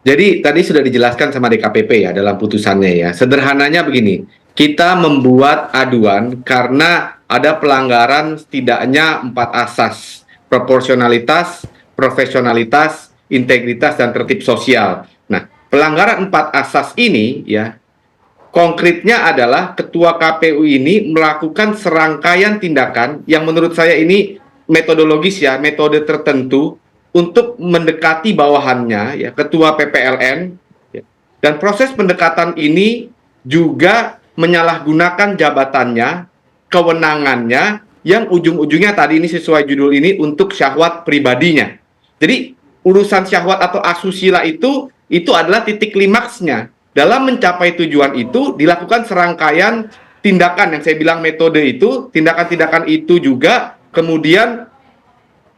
Jadi tadi sudah dijelaskan sama DKPP ya dalam putusannya ya. Sederhananya begini, kita membuat aduan karena ada pelanggaran setidaknya 4 asas: proporsionalitas, profesionalitas, integritas, dan tertib sosial. Nah, pelanggaran 4 asas ini ya, konkretnya adalah ketua KPU ini melakukan serangkaian tindakan yang menurut saya ini metodologis ya, metode tertentu untuk mendekati bawahannya ya, ketua PPLN ya. Dan proses pendekatan ini juga menyalahgunakan jabatannya, kewenangannya yang ujung-ujungnya tadi ini sesuai judul ini untuk syahwat pribadinya. Jadi urusan syahwat atau asusila itu adalah titik klimaksnya. Dalam mencapai tujuan itu dilakukan serangkaian tindakan yang saya bilang metode itu, tindakan-tindakan itu juga kemudian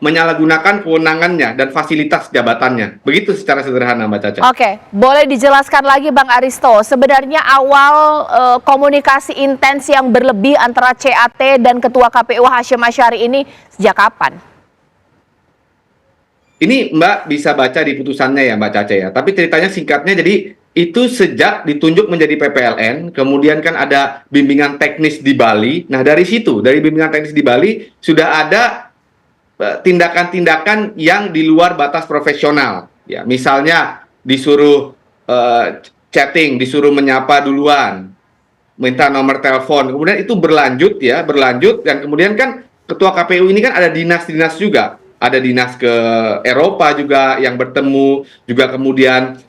menyalahgunakan kewenangannya dan fasilitas jabatannya. Begitu secara sederhana, Mbak Caca. Oke, boleh dijelaskan lagi Bang Aristo, sebenarnya awal komunikasi intens yang berlebih antara CAT dan Ketua KPU Hasyim Asyari ini sejak kapan? Ini Mbak bisa baca di putusannya ya Mbak Caca ya. Tapi ceritanya singkatnya, jadi itu sejak ditunjuk menjadi PPLN, kemudian kan ada bimbingan teknis di Bali. Nah dari situ, dari bimbingan teknis di Bali sudah ada tindakan-tindakan yang di luar batas profesional. Ya, misalnya disuruh chatting, disuruh menyapa duluan, minta nomor telepon. Kemudian itu berlanjut ya, berlanjut, dan kemudian kan ketua KPU ini kan ada dinas-dinas juga. Ada dinas ke Eropa juga yang bertemu, juga kemudian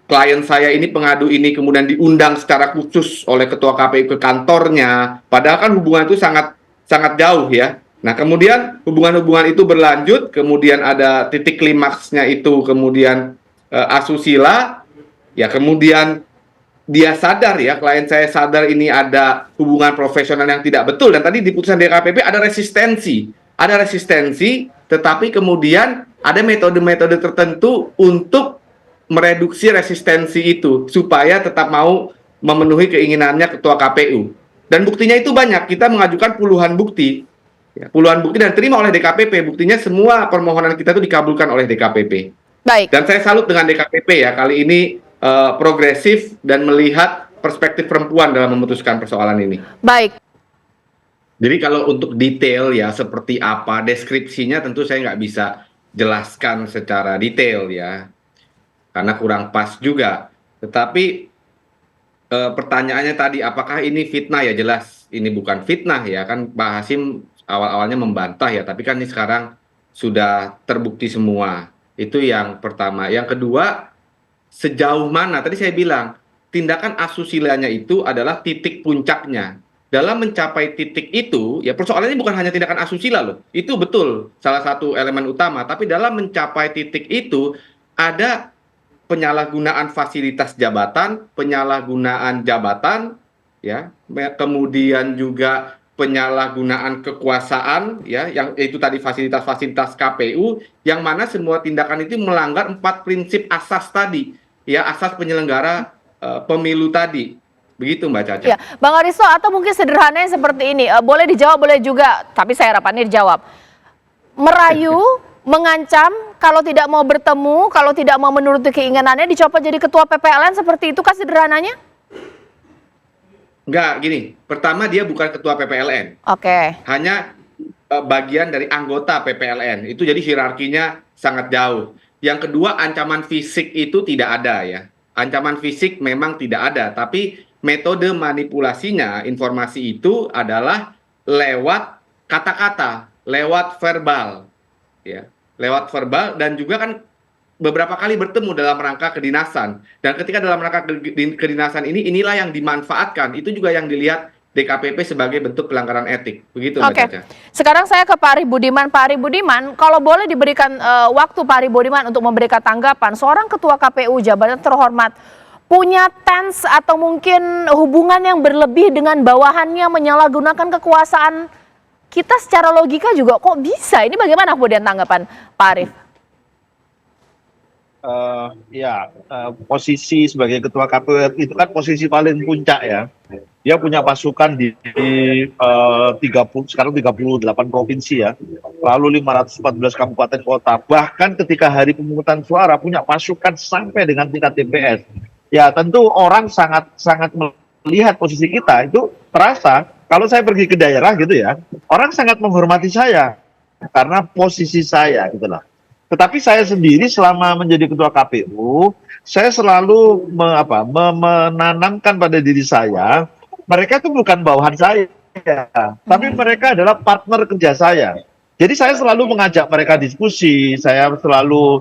klien saya ini, pengadu ini kemudian diundang secara khusus oleh ketua KPU ke kantornya. Padahal kan hubungan itu sangat sangat jauh ya. Nah, kemudian hubungan-hubungan itu berlanjut, kemudian ada titik klimaksnya itu kemudian asusila, ya kemudian dia sadar ya, klien saya sadar ini ada hubungan profesional yang tidak betul, dan tadi di putusan DKPP ada resistensi, tetapi kemudian ada metode-metode tertentu untuk mereduksi resistensi itu supaya tetap mau memenuhi keinginannya ketua KPU. Dan buktinya itu banyak, kita mengajukan puluhan bukti. Ya, puluhan bukti dan terima oleh DKPP. Buktinya semua permohonan kita itu dikabulkan oleh DKPP. Baik. Dan saya salut dengan DKPP ya, kali ini progresif dan melihat perspektif perempuan dalam memutuskan persoalan ini. Baik. Jadi kalau untuk detail ya seperti apa deskripsinya tentu saya nggak bisa jelaskan secara detail ya, karena kurang pas juga. Tetapi pertanyaannya tadi apakah ini fitnah, ya jelas ini bukan fitnah ya, kan Pak Hasyim awal-awalnya membantah ya, tapi kan ini sekarang sudah terbukti semua. Itu yang pertama. Yang kedua, sejauh mana tadi saya bilang tindakan asusilanya itu adalah titik puncaknya. Dalam mencapai titik itu, ya persoalannya bukan hanya tindakan asusila loh. Itu betul salah satu elemen utama, tapi dalam mencapai titik itu ada penyalahgunaan fasilitas jabatan, penyalahgunaan jabatan, ya, kemudian juga penyalahgunaan kekuasaan, ya, yang itu tadi fasilitas-fasilitas KPU, yang mana semua tindakan itu melanggar 4 prinsip asas tadi, ya, asas penyelenggara pemilu tadi. Begitu Mbak Caca. Ya, Bang Aristo, atau mungkin sederhananya seperti ini, boleh dijawab, boleh juga, tapi saya harapannya dijawab. Merayu, mengancam, kalau tidak mau bertemu, kalau tidak mau menuruti keinginannya, dicopot jadi ketua PPLN, seperti itu kah sederhananya? Enggak, gini. Pertama, dia bukan ketua PPLN. Oke. Hanya bagian dari anggota PPLN. Itu jadi hierarkinya sangat jauh. Yang kedua, ancaman fisik itu tidak ada ya. Ancaman fisik memang tidak ada, tapi metode manipulasinya, informasi itu adalah lewat kata-kata, lewat verbal. Ya, lewat verbal, dan juga kan beberapa kali bertemu dalam rangka kedinasan, dan ketika dalam rangka kedinasan ini, inilah yang dimanfaatkan, itu juga yang dilihat DKPP sebagai bentuk pelanggaran etik. Begitu Mbak Caca. Sekarang saya ke Pak Arief Budiman. Pak Arief Budiman, kalau boleh diberikan waktu Pak Arief Budiman untuk memberikan tanggapan, seorang ketua KPU jabatan terhormat punya tense atau mungkin hubungan yang berlebih dengan bawahannya, menyalahgunakan kekuasaan, kita secara logika juga kok bisa? Ini bagaimana kemudian tanggapan Pak Arief? Posisi sebagai ketua KPU itu kan posisi paling puncak ya. Dia punya pasukan di 30, sekarang 38 provinsi ya. Lalu 514 kabupaten kota. Bahkan ketika hari pemungutan suara punya pasukan sampai dengan tingkat TPS. Ya tentu orang sangat sangat melihat posisi kita itu terasa. Kalau saya pergi ke daerah gitu ya, orang sangat menghormati saya karena posisi saya gitu lah. Tetapi saya sendiri selama menjadi ketua KPU, saya selalu menanamkan pada diri saya, mereka itu bukan bawahan saya, tapi mereka adalah partner kerja saya. Jadi saya selalu mengajak mereka diskusi, saya selalu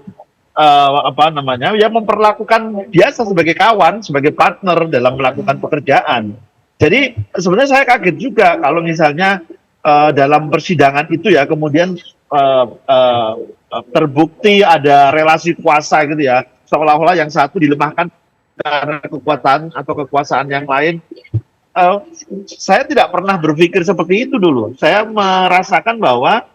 memperlakukan biasa sebagai kawan, sebagai partner dalam melakukan pekerjaan. Jadi sebenarnya saya kaget juga kalau misalnya dalam persidangan itu ya kemudian terbukti ada relasi kuasa gitu ya, seolah-olah yang satu dilemahkan karena kekuatan atau kekuasaan yang lain. Saya tidak pernah berpikir seperti itu dulu. Saya merasakan bahwa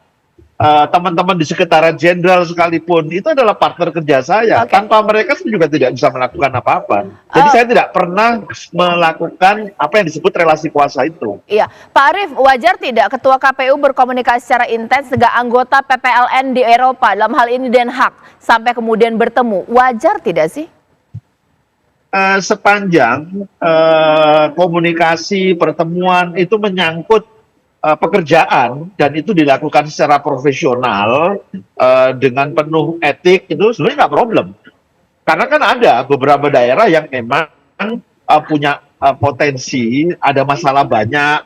teman-teman di sekretariat jenderal sekalipun itu adalah partner kerja saya. Tanpa mereka saya juga tidak bisa melakukan apa-apa. Jadi saya tidak pernah melakukan apa yang disebut relasi kuasa itu. Iya, Pak Arief, wajar tidak Ketua KPU berkomunikasi secara intens dengan anggota PPLN di Eropa, dalam hal ini Den Haag, sampai kemudian bertemu? Wajar tidak sih? Sepanjang komunikasi pertemuan itu menyangkut pekerjaan dan itu dilakukan secara profesional dengan penuh etik, itu sebenarnya nggak problem. Karena kan ada beberapa daerah yang memang punya potensi, ada masalah banyak,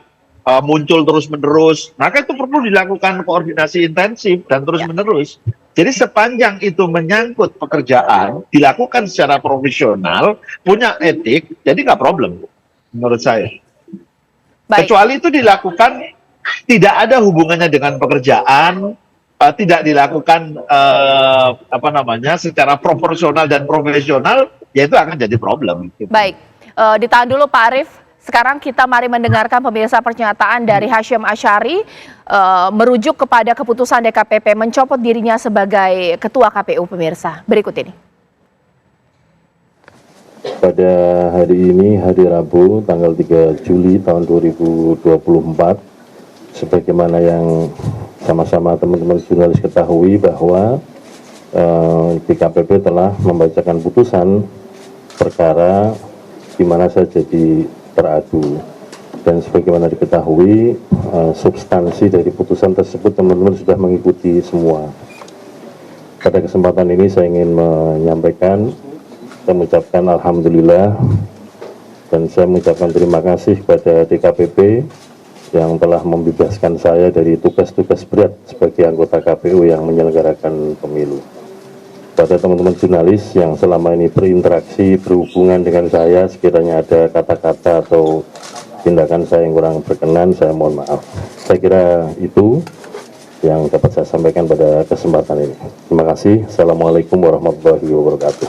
muncul terus-menerus, maka itu perlu dilakukan koordinasi intensif dan terus-menerus. Jadi sepanjang itu menyangkut pekerjaan, dilakukan secara profesional, punya etik, jadi nggak problem menurut saya. Baik. Kecuali itu dilakukan tidak ada hubungannya dengan pekerjaan, tidak dilakukan secara proporsional dan profesional, ya itu akan jadi problem. Gitu. Baik, ditahan dulu Pak Arief. Sekarang kita mari mendengarkan pemirsa pernyataan dari Hasyim Asyari merujuk kepada keputusan DKPP mencopot dirinya sebagai Ketua KPU, pemirsa. Berikut ini. Pada hari ini, hari Rabu, tanggal 3 Juli tahun 2024, sebagaimana yang sama-sama teman-teman jurnalis ketahui bahwa DKPP telah membacakan putusan perkara di mana saya jadi teradu, dan sebagaimana diketahui substansi dari putusan tersebut teman-teman sudah mengikuti semua. Pada kesempatan ini saya ingin menyampaikan, saya mengucapkan alhamdulillah dan saya mengucapkan terima kasih kepada DKPP yang telah membebaskan saya dari tugas-tugas berat sebagai anggota KPU yang menyelenggarakan pemilu. Pada teman-teman jurnalis yang selama ini berinteraksi, berhubungan dengan saya, sekiranya ada kata-kata atau tindakan saya yang kurang berkenan, saya mohon maaf. Saya kira itu yang dapat saya sampaikan pada kesempatan ini. Terima kasih. Assalamualaikum warahmatullahi wabarakatuh.